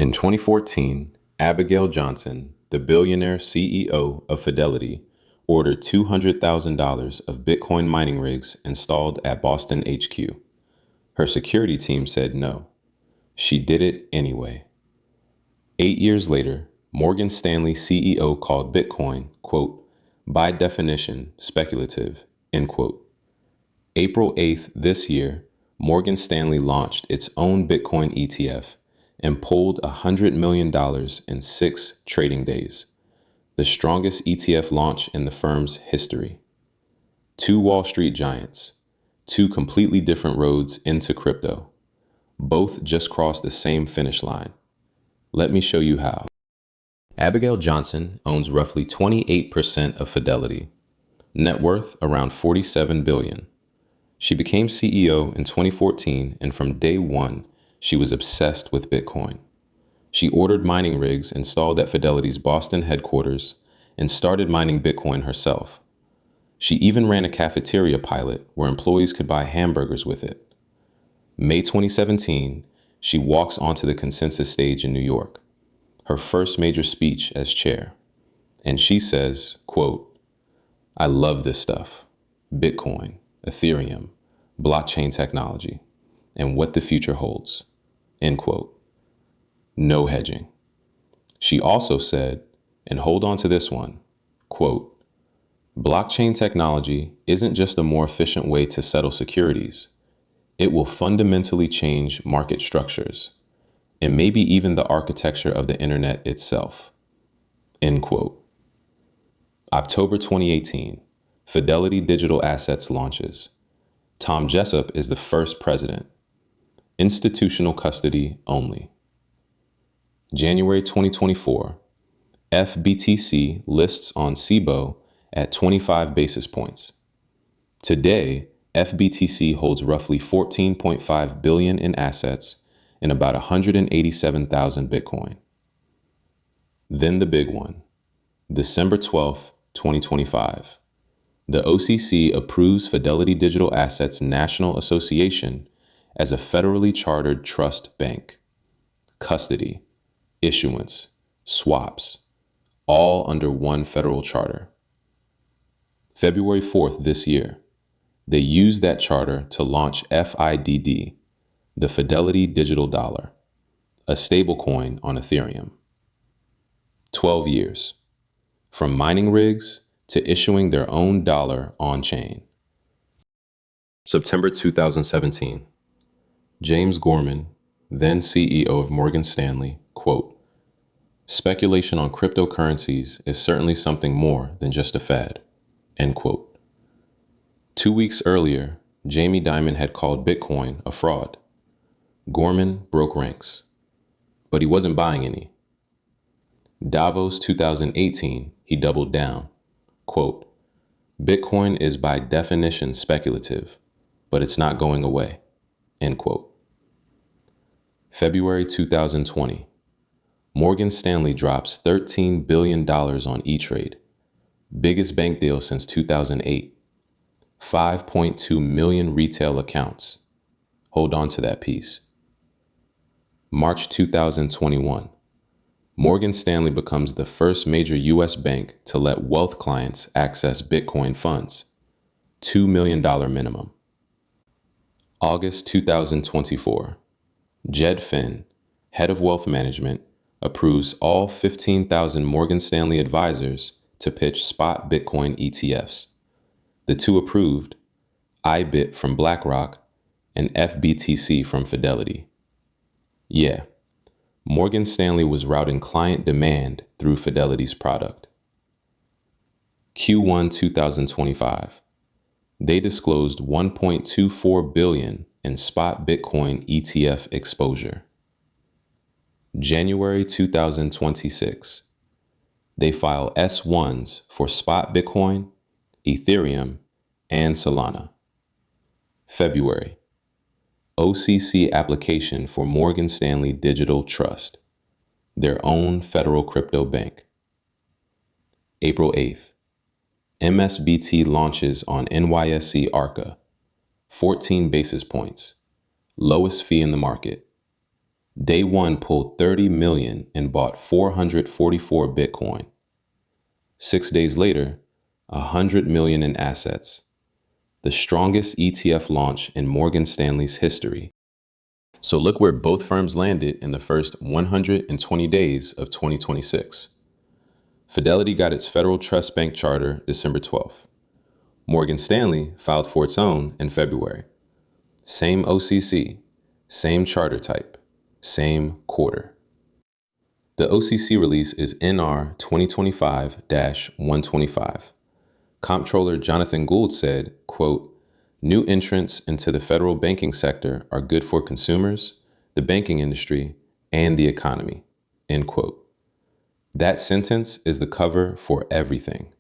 In 2014, Abigail Johnson, the billionaire CEO of Fidelity, ordered $200,000 of Bitcoin mining rigs installed at Boston HQ. Her security team said no. She did it anyway. 8 years later, Morgan Stanley CEO called Bitcoin, quote, by definition, speculative, end quote. April 8th this year, Morgan Stanley launched its own Bitcoin ETF and pulled $100 million in 6 trading days, the strongest ETF launch in the firm's history. 2 Wall Street giants, 2 completely different roads into crypto. Both just crossed the same finish line. Let me show you how. Abigail Johnson owns roughly 28% of Fidelity, net worth around $47 billion. She became CEO in 2014, and from day one, she was obsessed with Bitcoin. She ordered mining rigs installed at Fidelity's Boston headquarters and started mining Bitcoin herself. She even ran a cafeteria pilot where employees could buy hamburgers with it. May 2017, she walks onto the consensus stage in New York, her first major speech as chair. And she says, quote, I love this stuff, Bitcoin, Ethereum, blockchain technology, and what the future holds, end quote. No hedging. She also said, and hold on to this one, quote, blockchain technology isn't just a more efficient way to settle securities. It will fundamentally change market structures, and maybe even the architecture of the internet itself, end quote. October 2018, Fidelity Digital Assets launches. Tom Jessup is the first president. Institutional custody only. January 2024, FBTC lists on CBOE at 25 basis points. Today, FBTC holds roughly $14.5 billion in assets and about 187,000 Bitcoin. Then the big one, December 12th, 2025. The OCC approves Fidelity Digital Assets National Association as a federally chartered trust bank. Custody, issuance, swaps, all under one federal charter. February 4th this year, they used that charter to launch FIDD, the Fidelity Digital Dollar, a stablecoin on Ethereum. 12 years, from mining rigs to issuing their own dollar on-chain. September 2017, James Gorman, then CEO of Morgan Stanley, quote, speculation on cryptocurrencies is certainly something more than just a fad, end quote. 2 weeks earlier, Jamie Dimon had called Bitcoin a fraud. Gorman broke ranks, but he wasn't buying any. Davos 2018, he doubled down. Quote, Bitcoin is by definition speculative, but it's not going away, end quote. February 2020, Morgan Stanley drops $13 billion on E-Trade, biggest bank deal since 2008. 5.2 million retail accounts. Hold on to that piece. March 2021, Morgan Stanley becomes the first major U.S. bank to let wealth clients access Bitcoin funds, $2 million minimum. August 2024, Jed Finn, head of wealth management, approves all 15,000 Morgan Stanley advisors to pitch spot Bitcoin ETFs. The 2 approved, IBIT from BlackRock and FBTC from Fidelity. Yeah, Morgan Stanley was routing client demand through Fidelity's product. Q1 2025, they disclosed $1.24 billion in spot Bitcoin ETF exposure. January 2026, they file S1s for spot Bitcoin, Ethereum, and Solana. February, OCC application for Morgan Stanley Digital Trust, their own federal crypto bank. April 8th, MSBT launches on NYSE Arca, 14 basis points, lowest fee in the market. Day one pulled 30 million and bought 444 Bitcoin. 6 days later, 100 million in assets. The strongest ETF launch in Morgan Stanley's history. So look where both firms landed in the first 120 days of 2026. Fidelity got its Federal Trust Bank charter December 12th. Morgan Stanley filed for its own in February. Same OCC, same charter type, same quarter. The OCC release is NR 2025-125. Comptroller Jonathan Gould said, quote, "New entrants into the federal banking sector are good for consumers, the banking industry, and the economy," end quote. That sentence is the cover for everything.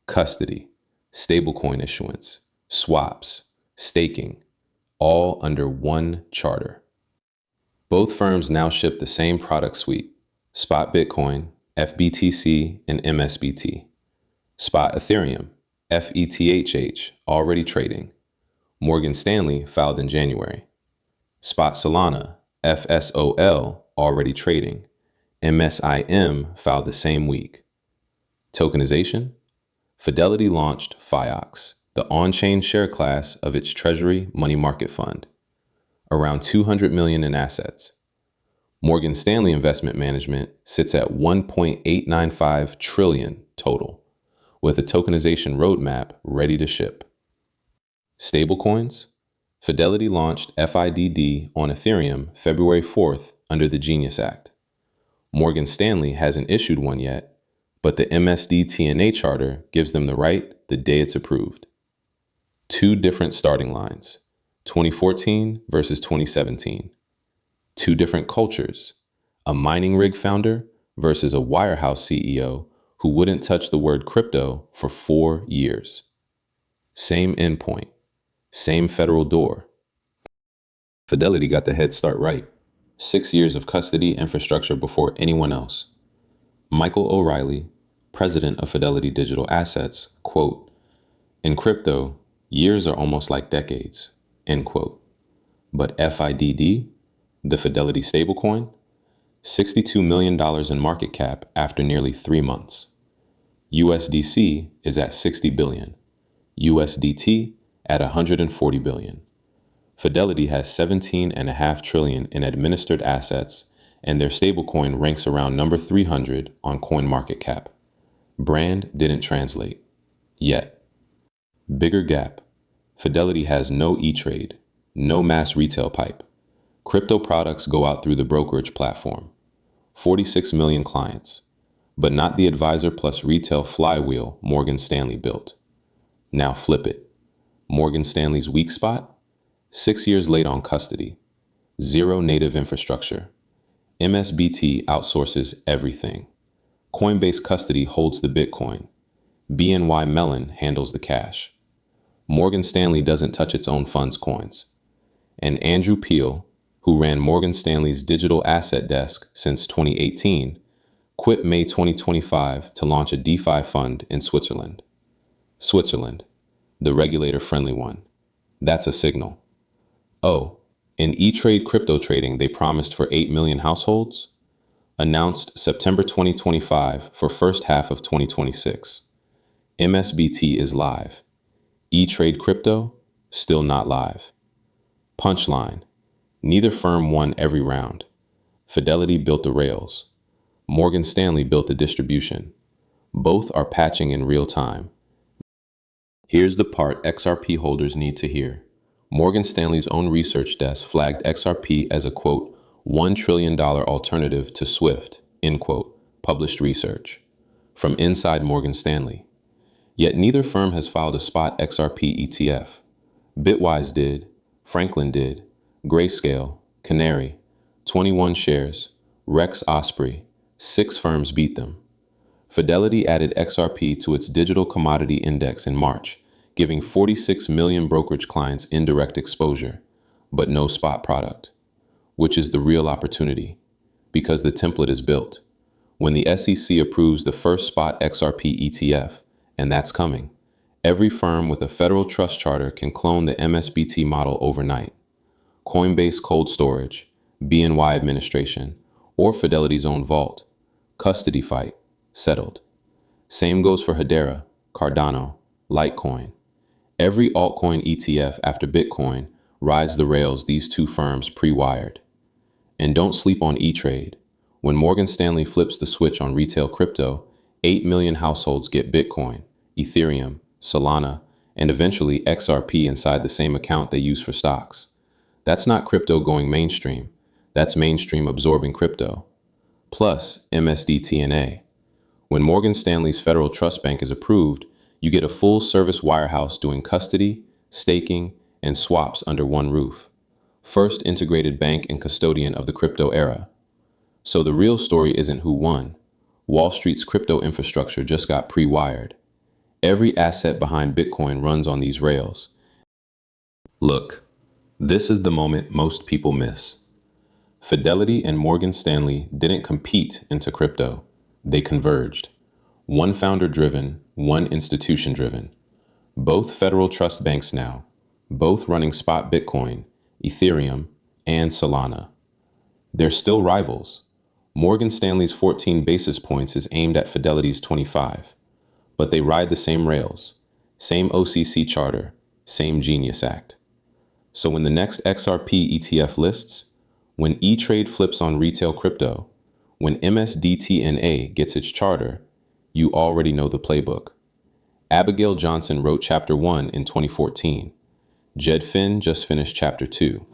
Custody, stablecoin issuance, swaps, staking, all under one charter. Both firms now ship the same product suite: Spot Bitcoin, FBTC, and MSBT. Spot Ethereum, FETHH, already trading. Morgan Stanley filed in January. Spot Solana, FSOL, already trading. MSIM filed the same week. Tokenization? Fidelity launched FIOX, the on-chain share class of its Treasury money market fund. Around 200 million in assets. Morgan Stanley Investment Management sits at 1.895 trillion total, with a tokenization roadmap ready to ship. Stablecoins? Fidelity launched FIDD on Ethereum February 4th under the Genius Act. Morgan Stanley hasn't issued one yet, but the MSD-TNA charter gives them the right the day it's approved. Two different starting lines, 2014 versus 2017. Two different cultures, a mining rig founder versus a wirehouse CEO who wouldn't touch the word crypto for 4 years. Same endpoint, same federal door. Fidelity got the head start right. 6 years of custody infrastructure before anyone else. Michael O'Reilly, president of Fidelity Digital Assets, quote, "In crypto, years are almost like decades," end quote. But FIDD, the Fidelity stablecoin, $62 million in market cap after nearly 3 months. USDC is at 60 billion. USDT at 140 billion. Fidelity has 17.5 trillion in administered assets, and their stablecoin ranks around number 300 on CoinMarketCap. Brand didn't translate. Yet. Bigger gap. Fidelity has no E-Trade, no mass retail pipe. Crypto products go out through the brokerage platform. 46 million clients, but not the advisor plus retail flywheel Morgan Stanley built. Now flip it. Morgan Stanley's weak spot? 6 years late on custody. Zero native infrastructure. MSBT outsources everything. Coinbase custody holds the Bitcoin. BNY Mellon handles the cash. Morgan Stanley doesn't touch its own funds coins. And Andrew Peel, who ran Morgan Stanley's digital asset desk since 2018, quit May 2025 to launch a DeFi fund in Switzerland. Switzerland, the regulator-friendly one. That's a signal. Oh, in E-Trade crypto trading they promised for 8 million households? Announced September 2025 for first half of 2026. MSBT is live. E-Trade crypto, still not live. Punchline, neither firm won every round. Fidelity built the rails. Morgan Stanley built the distribution. Both are patching in real time. Here's the part XRP holders need to hear. Morgan Stanley's own research desk flagged XRP as a, quote, $1 trillion alternative to SWIFT, end quote, published research. From inside Morgan Stanley. Yet neither firm has filed a spot XRP ETF. Bitwise did, Franklin did, Grayscale, Canary, 21 shares, Rex Osprey, 6 firms beat them. Fidelity added XRP to its digital commodity index in March, giving 46 million brokerage clients indirect exposure, but no spot product, which is the real opportunity, because the template is built. When the SEC approves the first spot XRP ETF, and that's coming, every firm with a federal trust charter can clone the MSBT model overnight. Coinbase cold storage, BNY administration, or Fidelity's own vault. Custody fight, settled. Same goes for Hedera, Cardano, Litecoin. Every altcoin ETF after Bitcoin rides the rails these two firms pre-wired. And don't sleep on E-Trade. When Morgan Stanley flips the switch on retail crypto, 8 million households get Bitcoin, Ethereum, Solana, and eventually XRP inside the same account they use for stocks. That's not crypto going mainstream. That's mainstream absorbing crypto. Plus MSDT. When Morgan Stanley's Federal Trust Bank is approved, you get a full-service wirehouse doing custody, staking, and swaps under one roof. First integrated bank and custodian of the crypto era. So the real story isn't who won. Wall Street's crypto infrastructure just got pre-wired. Every asset behind Bitcoin runs on these rails. Look, this is the moment most people miss. Fidelity and Morgan Stanley didn't compete into crypto. They converged. One founder driven, one institution driven. Both federal trust banks now, both running spot Bitcoin, Ethereum, and Solana. They're still rivals. Morgan Stanley's 14 basis points is aimed at Fidelity's 25. But they ride the same rails, same OCC charter, same Genius Act. So when the next XRP ETF lists, when E-Trade flips on retail crypto, when MSDT gets its charter, you already know the playbook. Abigail Johnson wrote Chapter 1 in 2014. Jed Finn just finished Chapter 2.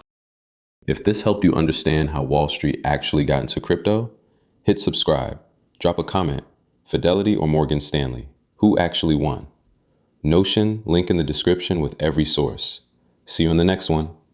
If this helped you understand how Wall Street actually got into crypto, hit subscribe, drop a comment, Fidelity or Morgan Stanley, who actually won? Notion, link in the description with every source. See you in the next one.